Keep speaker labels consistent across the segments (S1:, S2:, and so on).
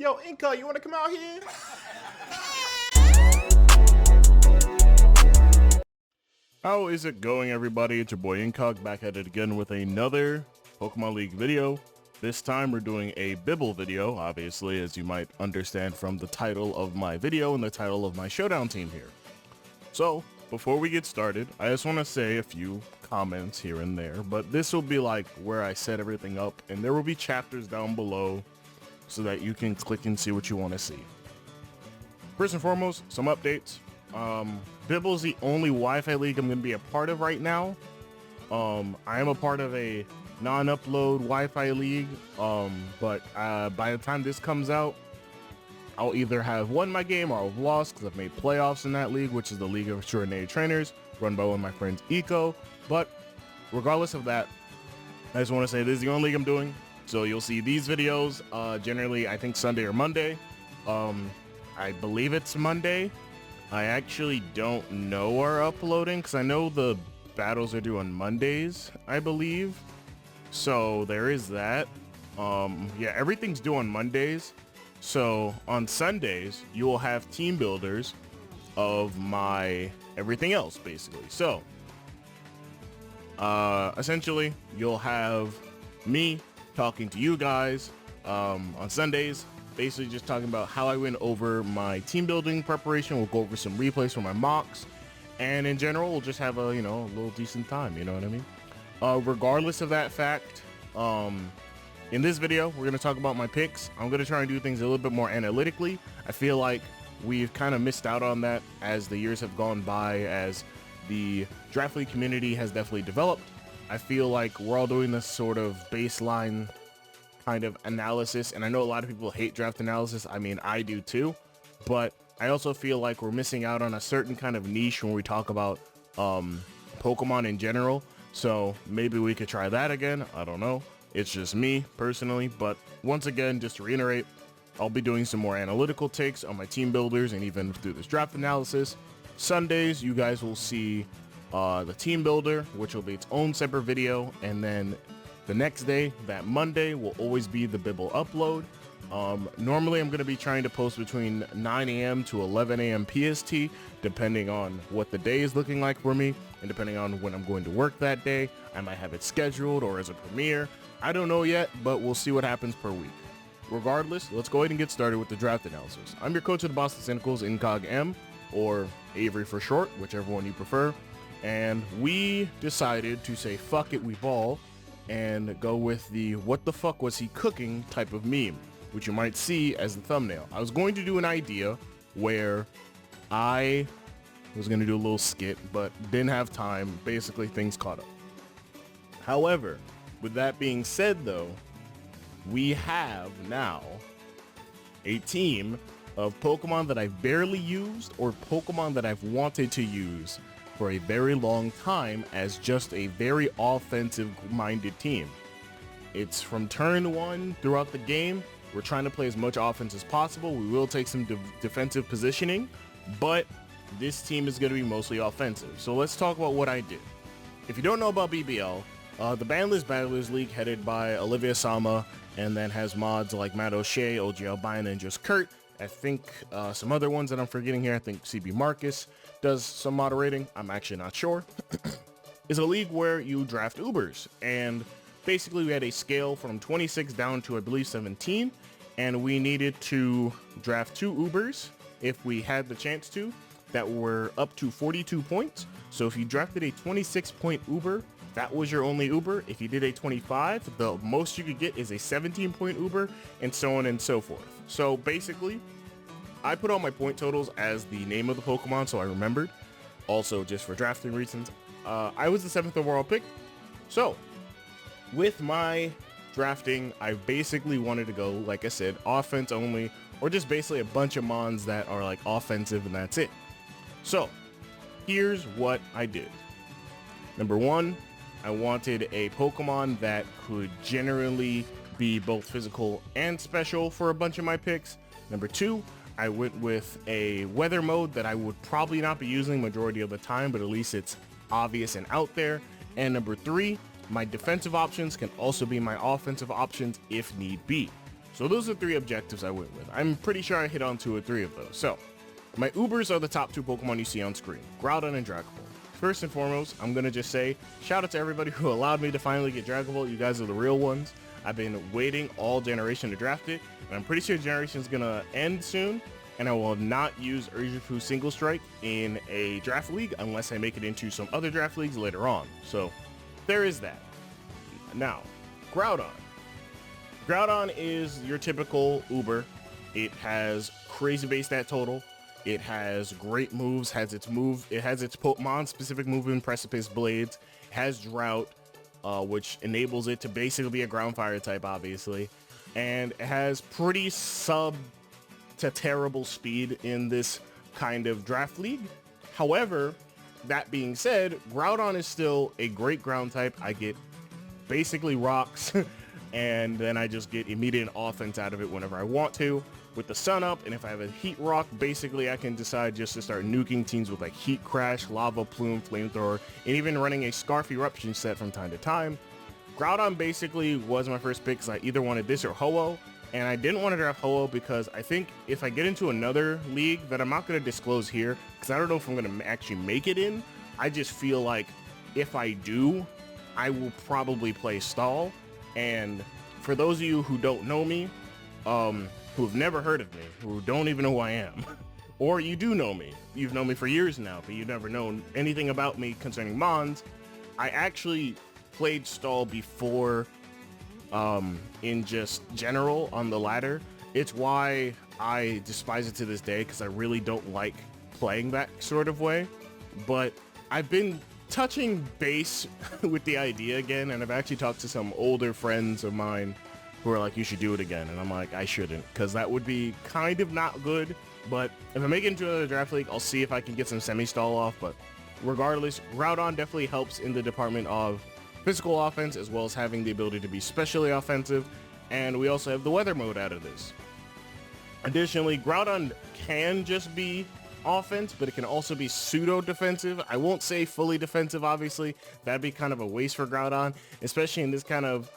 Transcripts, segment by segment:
S1: Yo, Incog, you want to come out here? How is it going, everybody? It's your boy Incog back at it again with another Pokemon League video. This time we're doing a Bibble video, obviously, as you might understand from the title of my video and the title of my showdown team here. So, before we get started, I just want to say a few comments here and there, but this will be like where I set everything up, and there will be chapters down below so that you can click and see what you want to see. First and foremost, some updates. Bibble's the only Wi-Fi league I'm going to be a part of right now. I am a part of a non-upload Wi-Fi league, but by the time this comes out, I'll either have won my game or I've lost because I've made playoffs in that league, which is the League of Extraordinary Trainers, run by one of my friends, Eco. But regardless of that, I just want to say this is the only league I'm doing. So you'll see these videos, generally, I think Sunday or Monday. I believe it's Monday. I actually don't know are uploading because I know the battles are due on Mondays, I believe. So there is that. Yeah, everything's due on Mondays. So on Sundays, you will have team builders of my everything else, basically. So essentially, you'll have me talking to you guys on Sundays, basically just talking about how I went over my team building preparation. We'll go over some replays from my mocks, and in general, we'll just have a, you know, a little decent time, you know what I mean? Regardless of that fact, in this video, we're going to talk about my picks. I'm going to try and do things a little bit more analytically. I feel like we've kind of missed out on that as the years have gone by, as the draft league community has definitely developed. I feel like we're all doing this sort of baseline kind of analysis, and I know a lot of people hate draft analysis. I mean, I do too, but I also feel like we're missing out on a certain kind of niche when we talk about Pokemon in general. So maybe we could try that again. I don't know. It's just me personally, but once again, just to reiterate, I'll be doing some more analytical takes on my team builders and even through this draft analysis. Sundays, you guys will see the team builder, which will be its own separate video, and then the next day, that Monday, will always be the Bibble upload. Normally, I'm going to be trying to post between 9 a.m. to 11 a.m. PST, depending on what the day is looking like for me, and depending on when I'm going to work that day. I might have it scheduled or as a premiere. I don't know yet, but we'll see what happens per week. Regardless, let's go ahead and get started with the draft analysis. I'm your coach of the Boston Cynicals, IncogM, or Avery for short, whichever one you prefer. And we decided to say, fuck it, we ball, and go with the what the fuck was he cooking type of meme, which you might see as the thumbnail. I was going to do an idea where I was going to do a little skit, but didn't have time. Basically, things caught up. However, with that being said, though, we have now a team of Pokemon that I've barely used or Pokemon that I've wanted to use for a very long time as just a very offensive-minded team. It's from turn one throughout the game. We're trying to play as much offense as possible. We will take some defensive positioning, but this team is going to be mostly offensive. So let's talk about what I did. If you don't know about BBL, the Bandless Battlers League, headed by Olivia Sama, and then has mods like Matt O'Shea, OG Albina, and just Kurt. I think some other ones that I'm forgetting here. I think CB Marcus does some moderating. I'm actually not sure. Is a league where you draft Ubers, and basically we had a scale from 26 down to I believe 17, and we needed to draft 2 Ubers if we had the chance to that were up to 42 points. So if you drafted a 26-point Uber, that was your only Uber. If you did a 25, the most you could get is a 17-point Uber, and so on and so forth. So basically, I put all my point totals as the name of the Pokemon, so I remembered. Also, just for drafting reasons, I was the 7th overall pick. So, with my drafting, I basically wanted to go, like I said, offense only, or just basically a bunch of mons that are like offensive, and that's it. So, here's what I did. Number 1, I wanted a Pokemon that could generally be both physical and special for a bunch of my picks. Number 2, I went with a weather mode that I would probably not be using majority of the time, but at least it's obvious and out there. And number 3, my defensive options can also be my offensive options if need be. So those are 3 objectives I went with. I'm pretty sure I hit on 2 or 3 of those. So my Ubers are the top 2 Pokemon you see on screen, Groudon and Dragapult. First and foremost, I'm going to just say shout out to everybody who allowed me to finally get Dragapult. You guys are the real ones. I've been waiting all generation to draft it, and I'm pretty sure generation is going to end soon, and I will not use Urshifu Single Strike in a draft league unless I make it into some other draft leagues later on. So there is that. Now, Groudon. Groudon is your typical Uber. It has crazy base stat total. It has great moves, it has its Pokemon specific move in Precipice Blades, it has Drought, which enables it to basically be a ground fire type, obviously, and it has pretty sub to terrible speed in this kind of draft league. However, that being said, Groudon is still a great ground type. I get basically rocks and then I just get immediate offense out of it whenever I want to. With the sun up, and if I have a heat rock, basically I can decide just to start nuking teams with like Heat Crash, Lava Plume, Flamethrower, and even running a Scarf Eruption set from time to time. Groudon basically was my first pick because I either wanted this or Ho-Oh, and I didn't want to draft Ho-Oh because I think if I get into another league that I'm not going to disclose here, because I don't know if I'm going to actually make it in, I just feel like if I do, I will probably play stall. And for those of you who don't know me, who have never heard of me, who don't even know who I am, or you do know me, you've known me for years now, but you've never known anything about me concerning Mons, I actually played stall before in just general on the ladder. It's why I despise it to this day, because I really don't like playing that sort of way. But I've been touching base with the idea again, and I've actually talked to some older friends of mine who are like, you should do it again, and I'm like, I shouldn't, because that would be kind of not good. But if I make it into another draft league, I'll see if I can get some semi-stall off. But regardless, Groudon definitely helps in the department of physical offense, as well as having the ability to be specially offensive, and we also have the weather mode out of this. Additionally, Groudon can just be offense, but it can also be pseudo defensive. I won't say fully defensive, obviously. That'd be kind of a waste for Groudon, especially in this kind of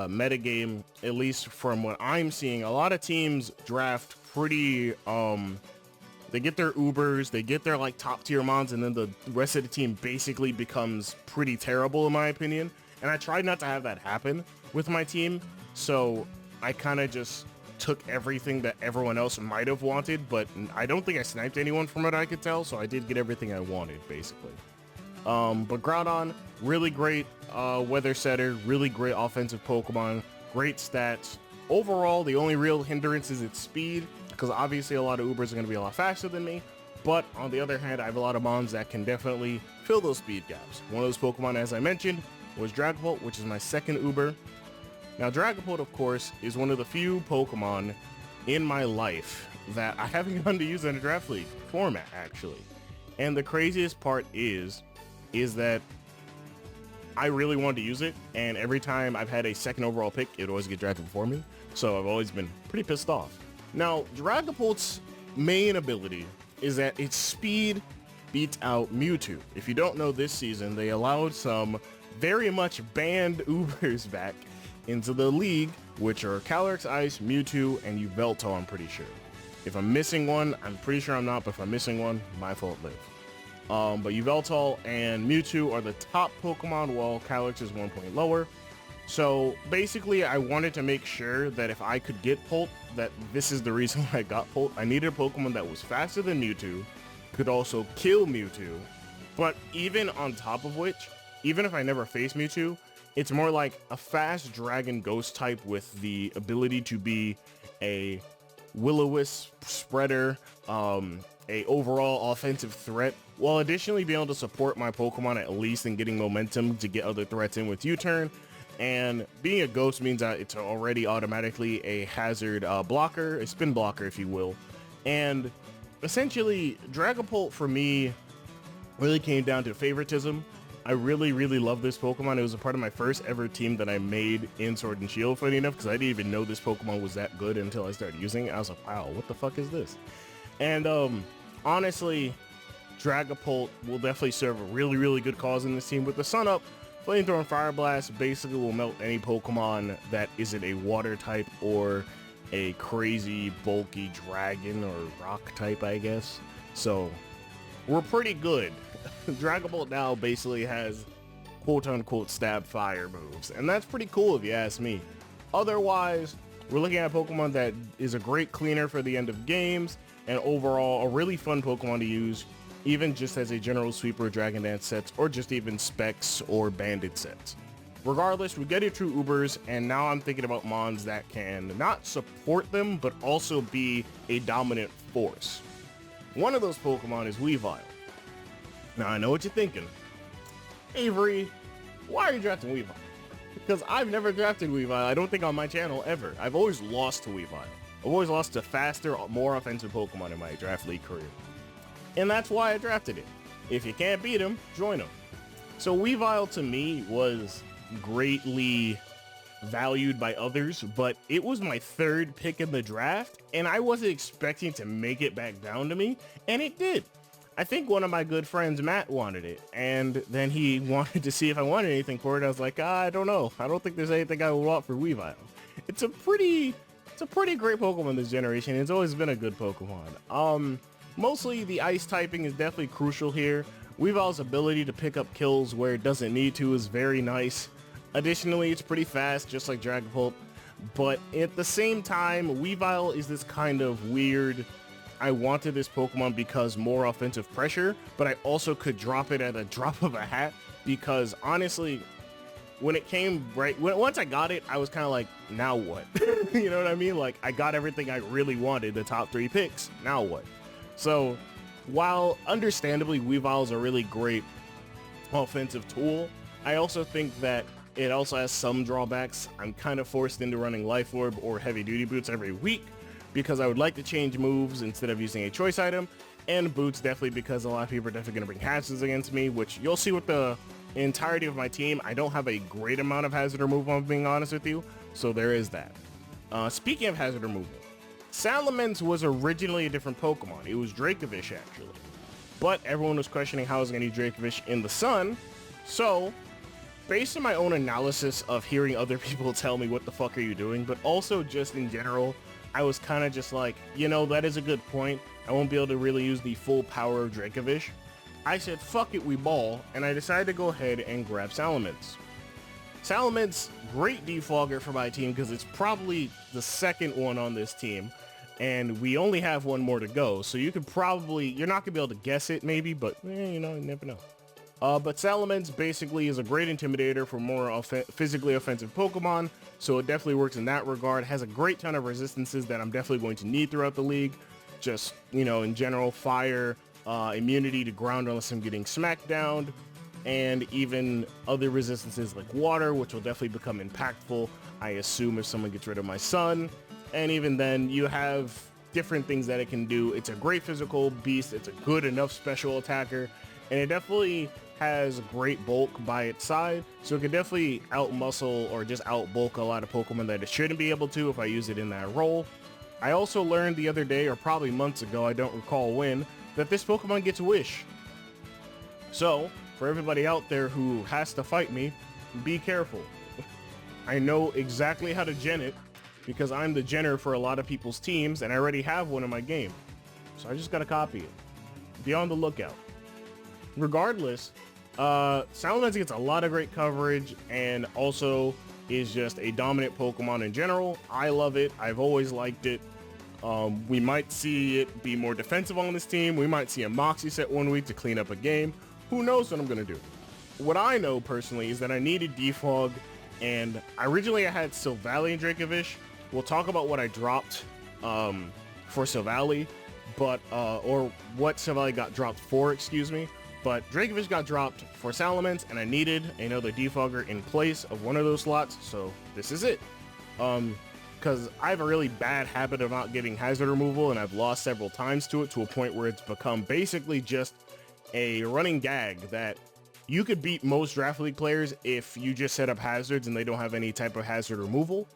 S1: meta game. At least from what I'm seeing, a lot of teams draft pretty they get their Ubers, they get their like top tier mons, and then the rest of the team basically becomes pretty terrible in my opinion. And I tried not to have that happen with my team, so I kind of just took everything that everyone else might have wanted, but I don't think I sniped anyone from what I could tell, so I did get everything I wanted basically. But Groudon, really great weather setter, really great offensive Pokemon, great stats. Overall, the only real hindrance is its speed, because obviously a lot of Ubers are going to be a lot faster than me. But on the other hand, I have a lot of Mons that can definitely fill those speed gaps. One of those Pokemon, as I mentioned, was Dragapult, which is my second Uber. Now, Dragapult, of course, is one of the few Pokemon in my life that I haven't gone to use in a draft league format, actually. And the craziest part is that I really wanted to use it, and every time I've had a second overall pick, it would always get drafted before me. So I've always been pretty pissed off. Now, Dragapult's main ability is that its speed beats out Mewtwo. If you don't know, this season, they allowed some very much banned Ubers back into the league, which are Calyrex Ice, Mewtwo, and Yveltal, I'm pretty sure. If I'm missing one, I'm pretty sure I'm not, but if I'm missing one, my fault, live. But Yveltal and Mewtwo are the top Pokemon, while Calyrex is 1 point lower. So basically, I wanted to make sure that if I could get Pult, that this is the reason why I got Pult. I needed a Pokemon that was faster than Mewtwo, could also kill Mewtwo, but even on top of which, even if I never face Mewtwo, it's more like a fast dragon ghost type with the ability to be a will-o-wisp spreader, a overall offensive threat, while additionally being able to support my Pokemon at least in getting momentum to get other threats in with U-turn. And being a ghost means that it's already automatically a hazard blocker, a spin blocker, if you will. And essentially, Dragapult for me really came down to favoritism. I really love this Pokemon. It was a part of my first ever team that I made in Sword and Shield, funny enough, because I didn't even know this Pokemon was that good until I started using it. I was like, wow, what the fuck is this? And honestly, Dragapult will definitely serve a really good cause in this team. With the sun up, Flamethrower and Fire Blast basically will melt any Pokemon that isn't a water type or a crazy bulky dragon or rock type, I guess. So we're pretty good. Dragapult now basically has quote-unquote stab fire moves, and that's pretty cool if you ask me. Otherwise, we're looking at a Pokemon that is a great cleaner for the end of games, and overall a really fun Pokemon to use, even just as a general sweeper Dragon Dance sets, or just even Specs or Bandit sets. Regardless, we get it through Ubers, and now I'm thinking about Mons that can not support them, but also be a dominant force. One of those Pokemon is Weavile. Now I know what you're thinking. Avery, why are you drafting Weavile? Because I've never drafted Weavile, I don't think on my channel ever. I've always lost to Weavile. I've always lost to faster, more offensive Pokemon in my draft league career. And that's why I drafted it. If you can't beat him, join him. So Weavile to me was greatly valued by others, but it was my third pick in the draft, and I wasn't expecting to make it back down to me, and it did. I think one of my good friends, Matt, wanted it, and then he wanted to see if I wanted anything for it. I was like, I don't know. I don't think there's anything I would want for Weavile. It's a pretty great Pokemon this generation. It's always been a good Pokemon. Mostly the ice typing is definitely crucial here. Weavile's ability to pick up kills where it doesn't need to is very nice. Additionally, it's pretty fast, just like Dragapult, but at the same time, Weavile is this kind of weird, I wanted this Pokemon because more offensive pressure, but I also could drop it at a drop of a hat, because honestly, when it came once I got it, I was kind of like, now what? You know what I mean? Like, I got everything I really wanted, the top 3 picks, now what? So, while understandably Weavile is a really great offensive tool, I also think that it also has some drawbacks. I'm kind of forced into running Life Orb or Heavy Duty Boots every week because I would like to change moves instead of using a choice item, and Boots definitely because a lot of people are definitely going to bring hazards against me, which you'll see with the entirety of my team. I don't have a great amount of hazard removal, if I'm being honest with you, so there is that. Speaking of hazard removal, Salamence was originally a different Pokemon. It was Dracovish, actually. But everyone was questioning how I was going to use Dracovish in the sun, so based on my own analysis of hearing other people tell me what the fuck are you doing, but also just in general, I was kind of just like, you know, that is a good point. I won't be able to really use the full power of Dracovish. I said, fuck it, we ball, and I decided to go ahead and grab Salamence. Salamence, great defogger for my team because it's probably the second one on this team, and we only have one more to go, so you could probably, you're not gonna be able to guess it maybe, but you know, you never know. But Salamence basically is a great intimidator for more physically offensive Pokemon, so it definitely works in that regard. Has a great ton of resistances that I'm definitely going to need throughout the league. Just, you know, in general, fire, immunity to ground unless I'm getting smacked down, and even other resistances like water, which will definitely become impactful, I assume, if someone gets rid of my sun. And even then, you have different things that it can do. It's a great physical beast. It's a good enough special attacker, and it definitely has great bulk by its side, so it can definitely outmuscle or just outbulk a lot of Pokemon that it shouldn't be able to if I use it in that role. I also learned the other day, or probably months ago, I don't recall when, that this Pokemon gets Wish. So, for everybody out there who has to fight me, be careful. I know exactly how to gen it, because I'm the genner for a lot of people's teams, and I already have one in my game. So I just gotta copy it. Be on the lookout. Regardless, Salamence gets a lot of great coverage and also is just a dominant Pokemon in general. I love it. I've always liked it. We might see it be more defensive on this team. We might see a Moxie set one week to clean up a game. Who knows what I'm going to do? What I know personally is that I needed Defog, and originally I had Silvally and Dracovish. We'll talk about what I dropped for Silvally, but or what Silvally got dropped for, excuse me. But Dracovish got dropped for Salamence, and I needed another defogger in place of one of those slots, so this is it. Because I have a really bad habit of not getting hazard removal, and I've lost several times to it, to a point where it's become basically just a running gag that you could beat most draft league players if you just set up hazards and they don't have any type of hazard removal.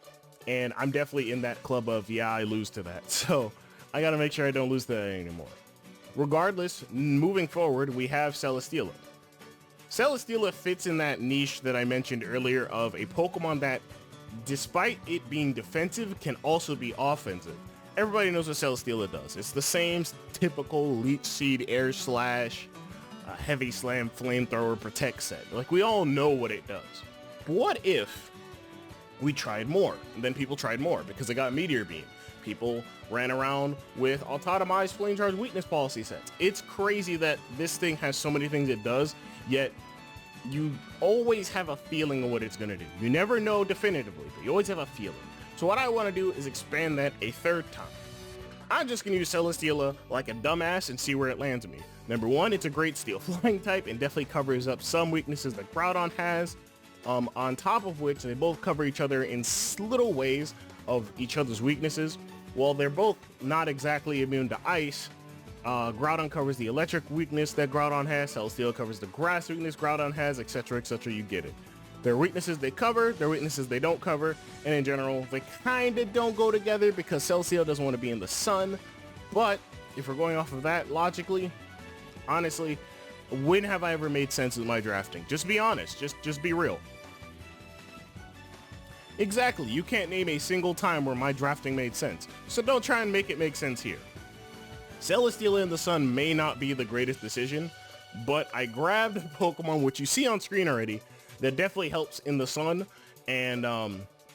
S1: And I'm definitely in that club of, yeah, I lose to that. So I gotta make sure I don't lose to that anymore. Regardless, moving forward, we have Celesteela. Celesteela fits in that niche that I mentioned earlier of a Pokemon that, despite it being defensive, can also be offensive. Everybody knows what Celesteela does. It's the same typical Leech Seed, Air Slash, Heavy Slam, Flamethrower, Protect set. Like, we all know what it does. But what if we tried more? And then people tried more because it got Meteor Beam. People ran around with autotomized flame charge weakness policy sets. It's crazy that this thing has so many things it does, yet you always have a feeling of what it's going to do. You never know definitively, but you always have a feeling. So what I want to do is expand that a third time. I'm just going to use Celesteela like a dumbass and see where it lands me. Number one, it's a great steel flying type and definitely covers up some weaknesses that Groudon has. On top of which, they both cover each other in little ways of each other's weaknesses. While they're both not exactly immune to ice, Groudon covers the electric weakness that Groudon has, Celesteela covers the grass weakness Groudon has, etc, etc, you get it. Their weaknesses they cover, their weaknesses they don't cover, and in general, they kinda don't go together because Celesteela doesn't want to be in the sun. But if we're going off of that logically, honestly, when have I ever made sense with my drafting? Just be honest, just be real. Exactly, you can't name a single time where my drafting made sense, so don't try and make it make sense here. Celesteela in the sun may not be the greatest decision, but I grabbed a Pokemon, which you see on screen already, that definitely helps in the sun, and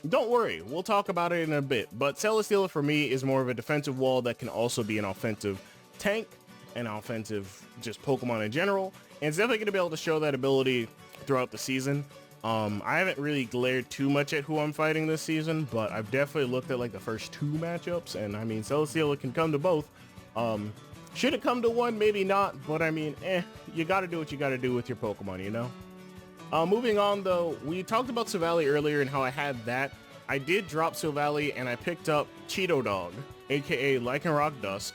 S1: don't worry, we'll talk about it in a bit, but Celesteela for me is more of a defensive wall that can also be an offensive tank, an offensive just Pokemon in general, and it's definitely going to be able to show that ability throughout the season. I haven't really glared too much at who I'm fighting this season, but I've definitely looked at like the first two matchups, and I mean, Celesteela can come to both. Should it come to one? Maybe not, but I mean, you gotta do what you gotta do with your Pokemon, you know? Moving on though, we talked about Silvally earlier and how I had that. I did drop Silvally and I picked up Cheeto Dog, aka Lycanroc-Dusk,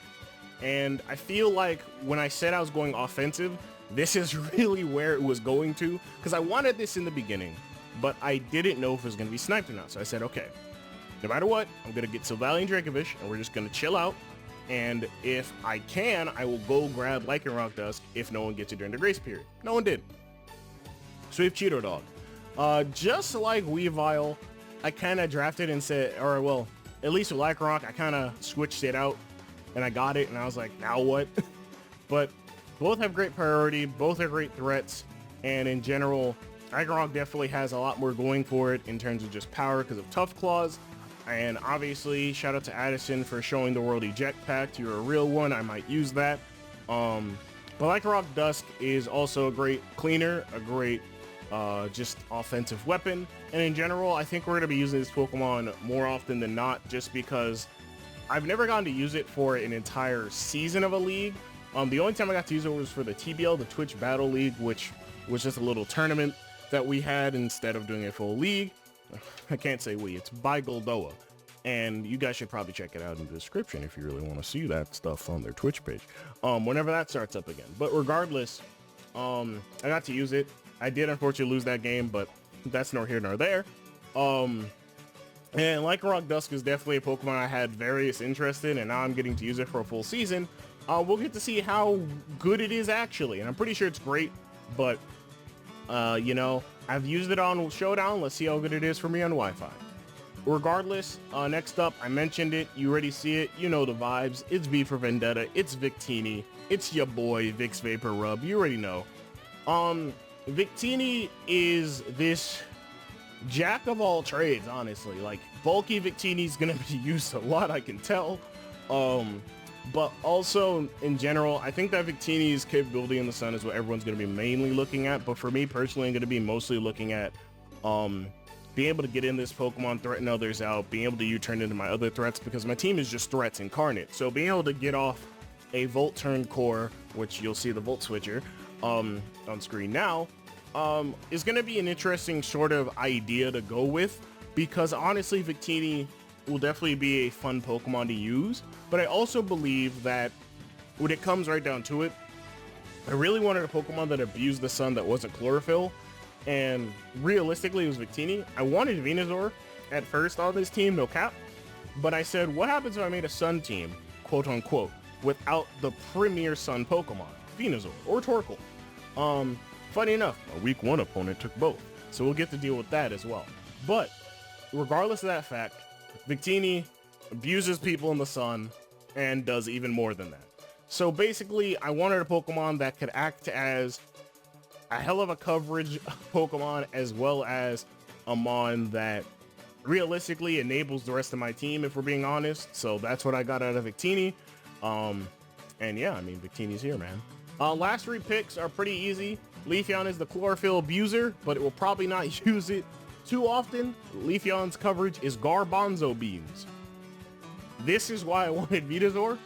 S1: and I feel like when I said I was going offensive, this is really where it was going to, because I wanted this in the beginning, but I didn't know if it was going to be sniped or not. So I said, okay, no matter what, I'm going to get Silvally and Dracovish, and we're just going to chill out. And if I can, I will go grab Lycanroc-Dusk if no one gets it during the grace period. No one did. So we have Cheeto Dog. Just like Weavile, I kind of drafted and said, or well, at least with Lycanroc, I kind of switched it out and I got it and I was like, now what? But both have great priority, both are great threats, and in general, Lycanroc definitely has a lot more going for it in terms of just power because of Tough Claws. And obviously, shout out to Addison for showing the world Eject Pact. You're a real one, I might use that. But Lycanroc-Dusk is also a great cleaner, a great just offensive weapon. And in general, I think we're going to be using this Pokemon more often than not, just because I've never gotten to use it for an entire season of a league. The only time I got to use it was for the TBL, the Twitch Battle League, which was just a little tournament that we had instead of doing a full league. I can't say we, it's by Goldoa. And you guys should probably check it out in the description if you really want to see that stuff on their Twitch page. Whenever that starts up again. But regardless, I got to use it. I did unfortunately lose that game, but that's nor here nor there. And Lycanroc-Dusk is definitely a Pokemon I had various interest in, and now I'm getting to use it for a full season. We'll get to see how good it is actually, and I'm pretty sure it's great, but you know, I've used it on Showdown. Let's see how good it is for me on Wi-Fi. Regardless, next up, I mentioned it, you already see it, you know the vibes. It's V for Vendetta, it's Victini, it's your boy Vic's Vapor Rub, you already know. Victini is this jack of all trades, honestly. Like, bulky Victini is gonna be used a lot, I can tell. But also, in general, I think that Victini's capability in the sun is what everyone's going to be mainly looking at. But for me personally, I'm going to be mostly looking at being able to get in this Pokemon, threaten others out, being able to U-turn into my other threats, because my team is just threats incarnate. So being able to get off a Volt Turn core, which you'll see the Volt Switcher on screen now, is going to be an interesting sort of idea to go with, because honestly, Victini will definitely be a fun Pokemon to use. But I also believe that when it comes right down to it, I really wanted a Pokemon that abused the sun that wasn't chlorophyll, and realistically it was Victini. I wanted Venusaur at first on this team, no cap, but I said, what happens if I made a sun team, quote unquote, without the premier sun Pokemon, Venusaur or Torkoal? Fun funny enough, my week 1 opponent took both. So we'll get to deal with that as well. But regardless of that fact, Victini abuses people in the sun and does even more than that. So basically, I wanted a Pokemon that could act as a hell of a coverage Pokemon, as well as a Mon that realistically enables the rest of my team, if we're being honest. So that's what I got out of Victini. And yeah, I mean, Victini's here, man. Last 3 picks are pretty easy. Leafeon is the Chlorophyll abuser, but it will probably not use it too often. Leafeon's coverage is Garbanzo beams. This is why I wanted Venusaur,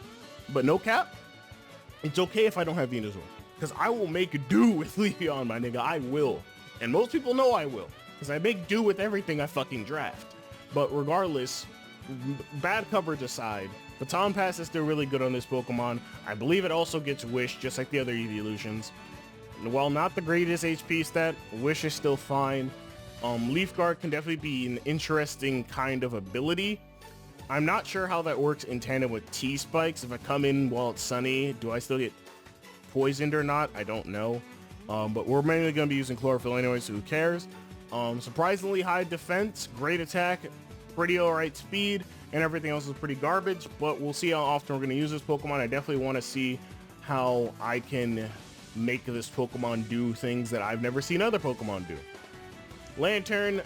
S1: but no cap. It's okay if I don't have Venusaur, because I will make do with Leafeon, my nigga. I will. And most people know I will, because I make do with everything I fucking draft. But regardless, bad coverage aside, Baton Pass is still really good on this Pokemon. I believe it also gets Wish, just like the other evolutions. While not the greatest HP stat, Wish is still fine. Leaf Guard can definitely be an interesting kind of ability. I'm not sure how that works in tandem with T-Spikes. If I come in while it's sunny, do I still get poisoned or not? I don't know. But we're mainly going to be using Chlorophyll anyway, so who cares? Surprisingly high defense, great attack, pretty alright speed, and everything else is pretty garbage. But we'll see how often we're going to use this Pokemon. I definitely want to see how I can make this Pokemon do things that I've never seen other Pokemon do. Lanturn,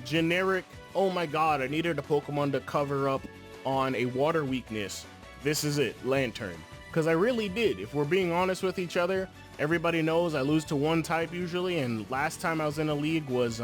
S1: generic. Oh my god, I needed a Pokemon to cover up on a water weakness. This is it, Lanturn. Because I really did. If we're being honest with each other, everybody knows I lose to one type usually, and last time I was in a league was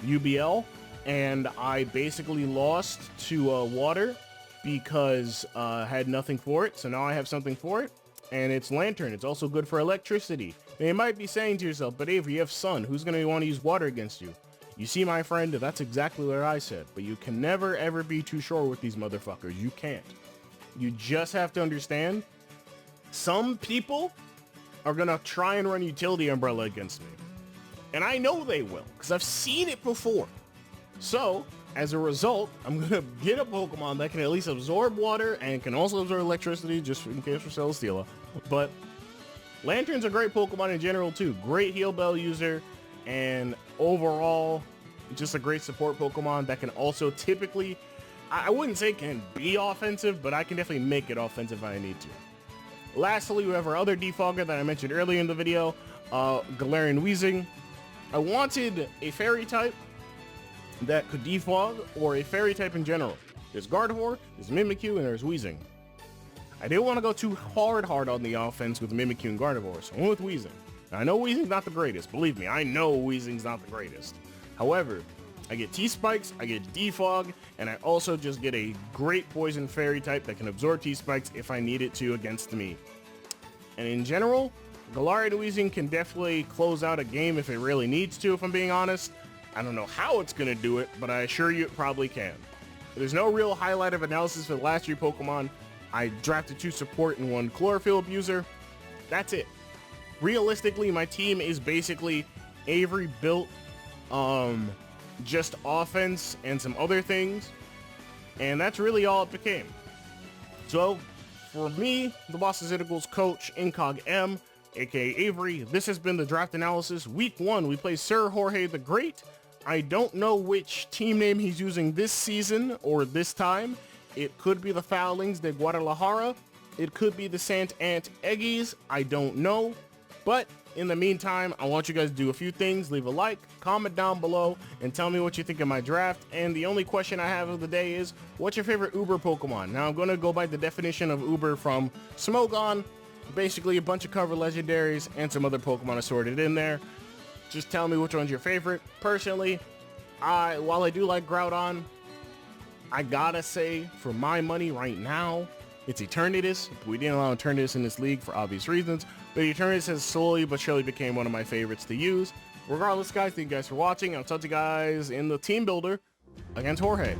S1: UBL, and I basically lost to water because I had nothing for it. So now I have something for it, and it's Lanturn. It's also good for electricity. Now you might be saying to yourself, but Avery, you have sun. Who's going to want to use water against you? You see, my friend, that's exactly what I said. But you can never, ever be too sure with these motherfuckers. You can't. You just have to understand, some people are going to try and run Utility Umbrella against me. And I know they will, because I've seen it before. So, as a result, I'm going to get a Pokemon that can at least absorb water and can also absorb electricity, just in case for Celesteela. But Lanturn's a great Pokemon in general, too. Great Heal Bell user, and overall, just a great support Pokemon that can also typically, I wouldn't say can be offensive, but I can definitely make it offensive if I need to. Lastly, we have our other defogger that I mentioned earlier in the video, Galarian Weezing. I wanted a fairy type that could defog, or a fairy type in general. There's Gardevoir, there's Mimikyu, and there's Weezing. I didn't want to go too hard on the offense with Mimikyu and Gardevoir, so I went with Weezing. Now, I know Weezing's not the greatest. Believe me, I know Weezing's not the greatest. However, I get T-Spikes, I get Defog, and I also just get a great Poison Fairy type that can absorb T-Spikes if I need it to against me. And in general, Galarian Weezing can definitely close out a game if it really needs to, if I'm being honest. I don't know how it's going to do it, but I assure you it probably can. There's no real highlight of analysis for the last 3 Pokemon. I drafted 2 support and 1 Chlorophyll abuser. That's it. Realistically, my team is basically Avery built just offense and some other things, and that's really all it became. So for me, the Boston Cynicals coach, IncogM, aka Avery, this has been the draft analysis. Week 1, we play Sir Jorge the Great. I don't know which team name he's using this season or this time. It could be the Foulings de Guadalajara. It could be the Sant Ant Eggies. I don't know. But in the meantime, I want you guys to do a few things. Leave a like, comment down below, and tell me what you think of my draft. And the only question I have of the day is, what's your favorite Uber Pokemon? Now, I'm going to go by the definition of Uber from Smogon. Basically, a bunch of cover legendaries and some other Pokemon assorted in there. Just tell me which one's your favorite. Personally, while I do like Groudon, I gotta say, for my money right now, it's Eternatus. We didn't allow Eternatus in this league for obvious reasons, but Eternatus has slowly but surely became one of my favorites to use. Regardless, guys, thank you guys for watching. I'll talk to you guys in the team builder against Jorge.